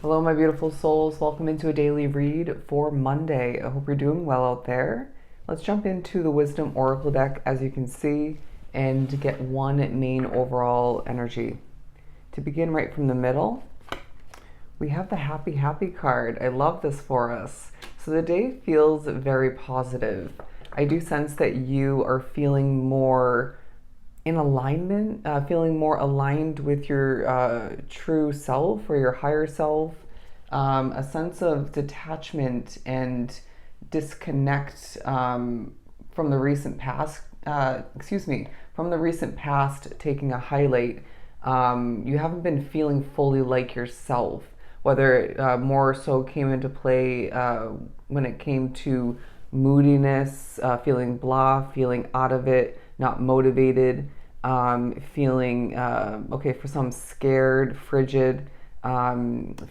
Hello, my beautiful souls. Welcome into a daily read for Monday. I hope you're doing well out there. Let's jump into the Wisdom Oracle deck, as you can see, and get one main overall energy. To begin right from the middle, we have the Happy Happy card. I love this for us. So the day feels very positive. I do sense that you are feeling more in alignment, feeling more aligned with your true self or your higher self, a sense of detachment and disconnect from the recent past. From the recent past taking a highlight. You haven't been feeling fully like yourself, whether it more so came into play when it came to moodiness, feeling blah, feeling out of it, not motivated, feeling, okay, for some scared, frigid,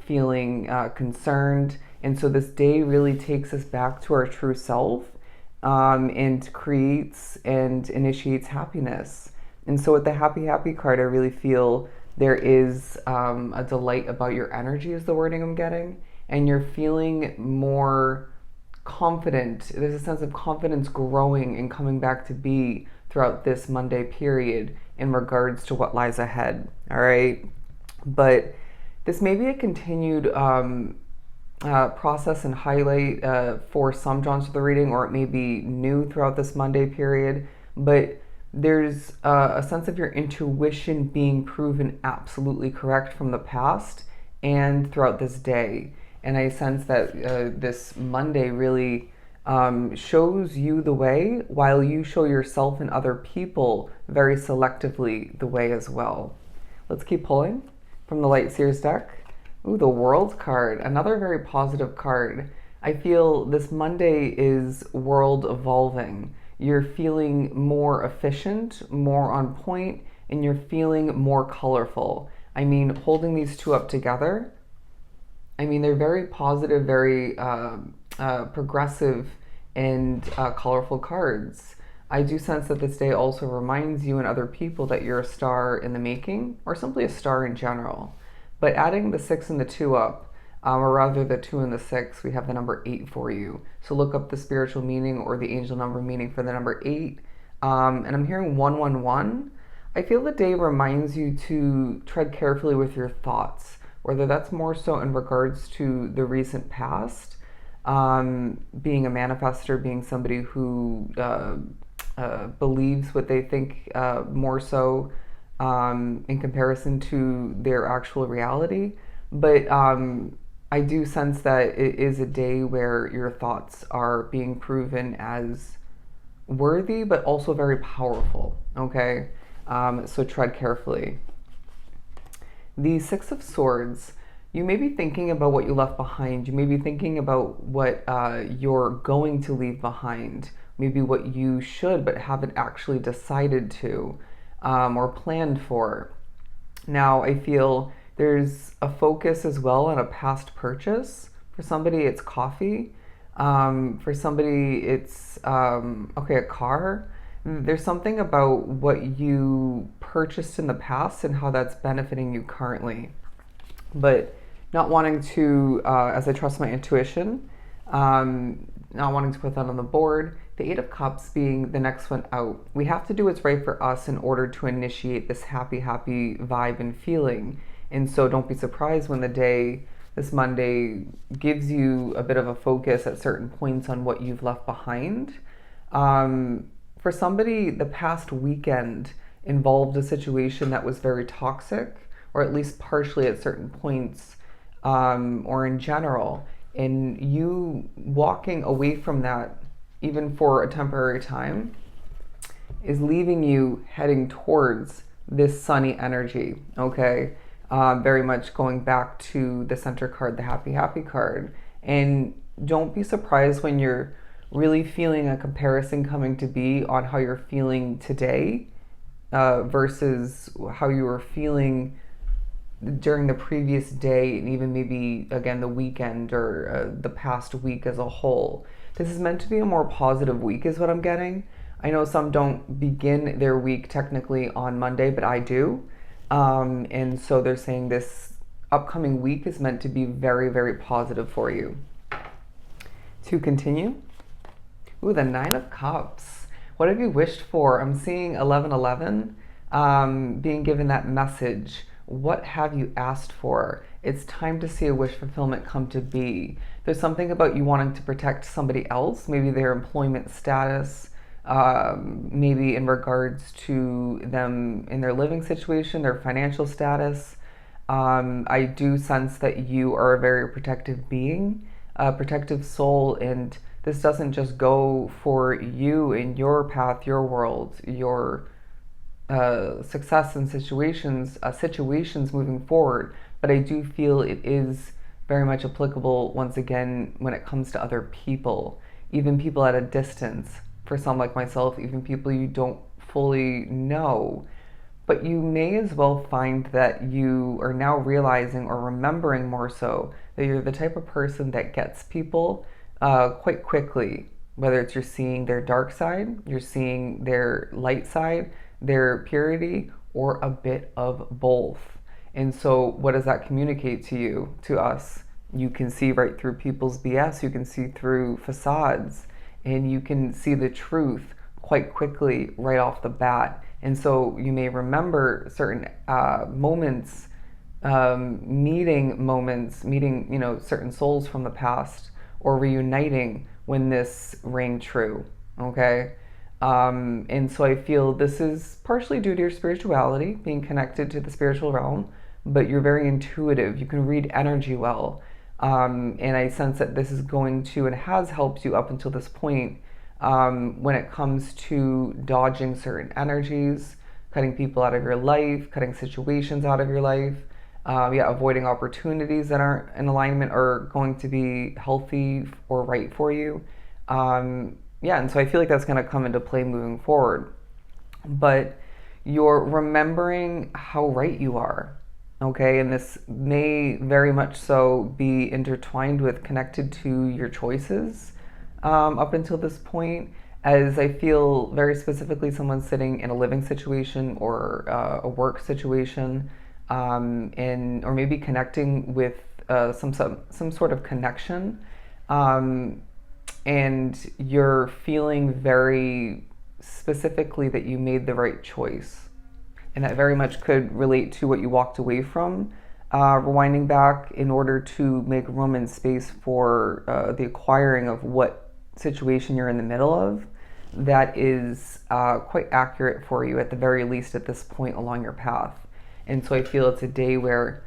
feeling concerned. And so this day really takes us back to our true self, and creates and initiates happiness. And so with the Happy Happy card, I really feel there is a delight about your energy, is the wording I'm getting. And you're feeling more confident. There's a sense of confidence growing and coming back to be throughout this Monday period in regards to what lies ahead. All right. But this may be a continued process and highlight for some drawn to the reading, or it may be new throughout this Monday period. But there's a sense of your intuition being proven absolutely correct from the past and throughout this day. And I sense that this Monday really shows you the way, while you show yourself and other people very selectively the way as well. Let's keep pulling from the Light Seers deck. Ooh, the World card, another very positive card. I feel this Monday is world evolving. You're feeling more efficient, more on point, and you're feeling more colorful. I mean, holding these two up together, I mean, they're very positive, very progressive, and colorful cards. I do sense that this day also reminds you and other people that you're a star in the making, or simply a star in general. But adding the 6 and the 2 up, or rather the 2 and the 6, we have the number 8 for you. So look up the spiritual meaning or the angel number meaning for the number 8. And I'm hearing 111. I feel the day reminds you to tread carefully with your thoughts, whether that's more so in regards to the recent past, being a manifester, being somebody who believes what they think more so in comparison to their actual reality. But I do sense that it is a day where your thoughts are being proven as worthy, but also very powerful, okay? So tread carefully. The 6 of Swords, you may be thinking about what you left behind. You may be thinking about what you're going to leave behind, maybe what you should but haven't actually decided to or planned for. Now, I feel there's a focus as well on a past purchase. For somebody, it's coffee. For somebody, it's, okay, a car. There's something about what you purchased in the past and how that's benefiting you currently. But not wanting to, as I trust my intuition, not wanting to put that on the board. The 8 of Cups being the next one out. We have to do what's right for us in order to initiate this happy, happy vibe and feeling. And so don't be surprised when the day, this Monday, gives you a bit of a focus at certain points on what you've left behind. For somebody, the past weekend involved a situation that was very toxic, or at least partially at certain points, or in general. And you walking away from that, even for a temporary time, is leaving you heading towards this sunny energy, okay? Very much going back to the center card, the Happy Happy card. And don't be surprised when you're really feeling a comparison coming to be on how you're feeling today versus how you were feeling during the previous day, and even maybe again the weekend or the past week as a whole. This is meant to be a more positive week is what I'm getting. I know some don't begin their week technically on Monday, but I do. And so they're saying this upcoming week is meant to be very, very positive for you. To continue, ooh, the Nine of Cups. What have you wished for? I'm seeing 1111 being given that message. What have you asked for? It's time to see a wish fulfillment come to be. There's something about you wanting to protect somebody else, maybe their employment status, maybe in regards to them in their living situation, their financial status. I do sense that you are a very protective being, a protective soul, and this doesn't just go for you in your path, your world, your success and situations moving forward. But I do feel it is very much applicable once again when it comes to other people, even people at a distance. For some like myself, even people you don't fully know. But you may as well find that you are now realizing or remembering more so that you're the type of person that gets people quite quickly. Whether it's you're seeing their dark side, you're seeing their light side, their purity, or a bit of both. And so, what does that communicate to you, to us? You can see right through people's BS, you can see through facades, and you can see the truth quite quickly right off the bat. And so, you may remember certain moments, meeting certain souls from the past, or reuniting when this rang true. Okay. And so I feel this is partially due to your spirituality, being connected to the spiritual realm, but you're very intuitive. You can read energy well. And I sense that this is going to and has helped you up until this point when it comes to dodging certain energies, cutting people out of your life, cutting situations out of your life, avoiding opportunities that aren't in alignment or going to be healthy or right for you. And so I feel like that's going to come into play moving forward. But you're remembering how right you are, okay? And this may very much so be intertwined with, connected to your choices up until this point, as I feel very specifically someone sitting in a living situation or a work situation, or maybe connecting with some sort of connection. And you're feeling very specifically that you made the right choice. And that very much could relate to what you walked away from, rewinding back in order to make room and space for the acquiring of what situation you're in the middle of that is quite accurate for you, at the very least at this point along your path. And so I feel it's a day where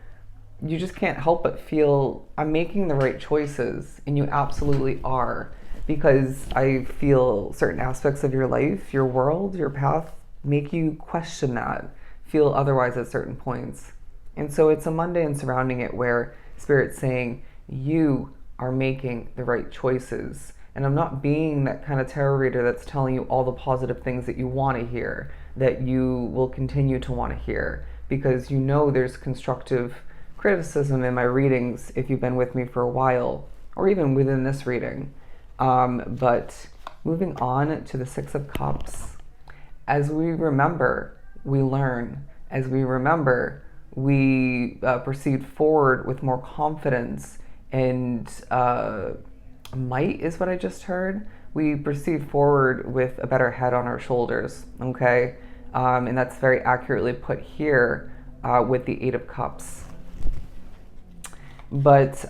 you just can't help but feel, I'm making the right choices, and you absolutely are. Because I feel certain aspects of your life, your world, your path, make you question that, feel otherwise at certain points. And so it's a Monday and surrounding it where Spirit's saying, you are making the right choices. And I'm not being that kind of tarot reader that's telling you all the positive things that you want to hear, that you will continue to want to hear. Because you know there's constructive criticism in my readings if you've been with me for a while, or even within this reading. But moving on to the Six of Cups. As we remember, we learn. As we remember, we proceed forward with more confidence and might is what I just heard. We proceed forward with a better head on our shoulders, okay? And that's very accurately put here with the Eight of Cups. But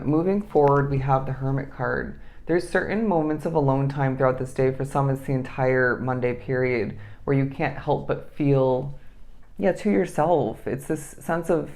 moving forward, we have the Hermit card. There's certain moments of alone time throughout this day. For some, it's the entire Monday period where you can't help but feel, to yourself. It's this sense of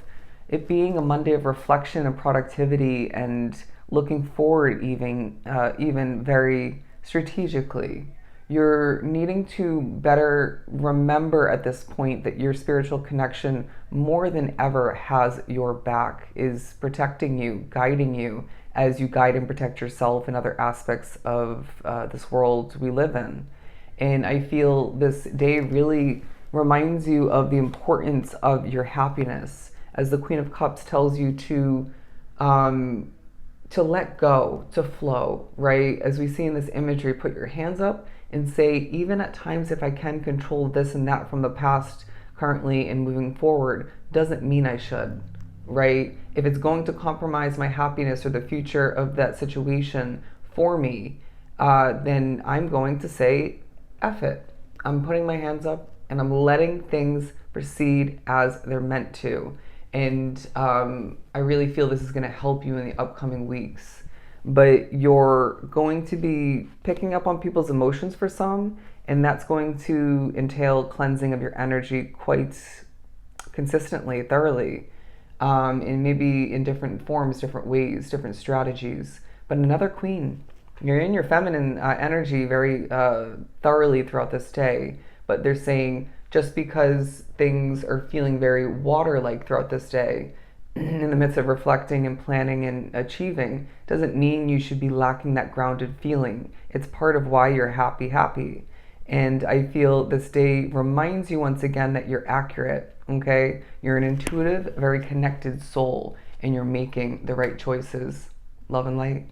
it being a Monday of reflection and productivity and looking forward even very strategically. You're needing to better remember at this point that your spiritual connection more than ever has your back, is protecting you, guiding you as you guide and protect yourself and other aspects of this world we live in. And I feel this day really reminds you of the importance of your happiness, as the Queen of Cups tells you to let go, to flow, right? As we see in this imagery, put your hands up and say, even at times, if I can control this and that from the past, currently, and moving forward, doesn't mean I should, right? If it's going to compromise my happiness or the future of that situation for me, then I'm going to say, F it. I'm putting my hands up and I'm letting things proceed as they're meant to. And I really feel this is going to help you in the upcoming weeks. But you're going to be picking up on people's emotions for some, and that's going to entail cleansing of your energy quite consistently, thoroughly, and maybe in different forms, different ways, different strategies. But another queen, you're in your feminine energy very thoroughly throughout this day. But they're saying just because things are feeling very water like throughout this day, in the midst of reflecting and planning and achieving, doesn't mean you should be lacking that grounded feeling. It's part of why you're happy. And I feel this day reminds you once again that you're accurate, okay? You're an intuitive, very connected soul, and you're making the right choices. Love and light.